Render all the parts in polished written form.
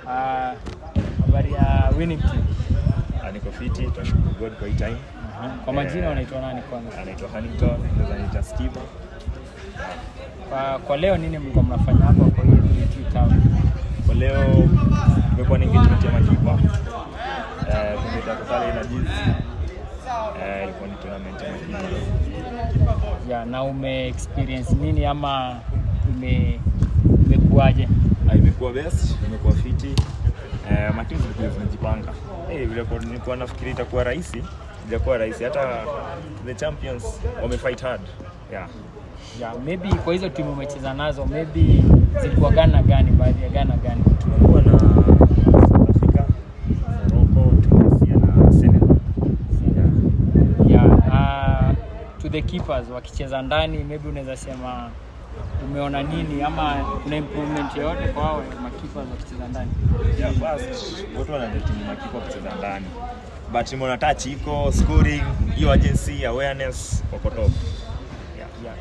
Habari ya winning team. Niko fiti, tunashukuru God kwa hii time. Kwa majina unaitwa nani kwanza? Anaitwa Huntington, anaitwa Skiba. Kwa leo nini mlikuwa mnafanya hapa kwa hii town? Kwa leo tumekuwa na engagement ya makipa. Tumetoka pale na Jiz. Ilikuwa ni tournament ya makipa. Na experience nini ama imekuaje? Imekuwa best, imekuwa fiti. Matimu zimejipanga. Vile nilikuwa nafikiri itakuwa rahisi, hajakuwa rahisi. Hata the champions wamefight hard. Maybe kwa hizo timu umecheza nazo, maybe zilikuwa gani baadhi ya gani? Tumekuwa na South Africa, Morocco, Tunisia na Senegal. To the keepers wakicheza ndani, maybe unaweza sema umeona nini ama kuna improvement yoyote kwa wao makipa wakicheza ndani? First watu wanajetimu makipa wakicheza ndani. But nimeona touch iko, scoring, hiyo agency, awareness wako top.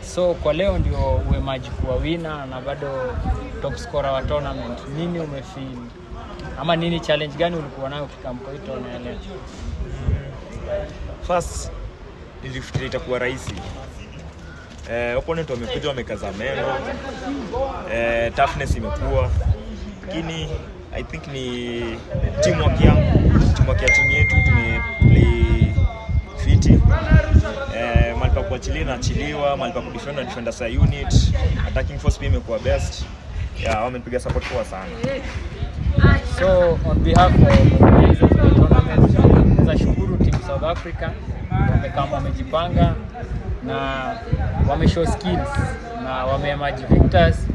So kwa leo ndio uemerge kuwa winner na bado top scorer wa tournament. Nini umefeel? Ama nini challenge gani ulikuwa nayo kikampo hii tournament leo? First nilifikiri itakuwa rahisi. Opponent wamekuja wamekaza meno. Toughness imekuwa. Lakini I think ni teamwork ya timu yetu, tumeplay fiti. Malipa kuachilia na achiliwa, malipa kudefend na defender sa unit. Attacking force pia imekuwa best. Wamepiga support poa sana. So on behalf of the tournament, tunashukuru team South Africa wamejipanga na wameshow skills na wameemerge victors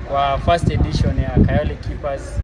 kwa first edition ya Kayole Keepers.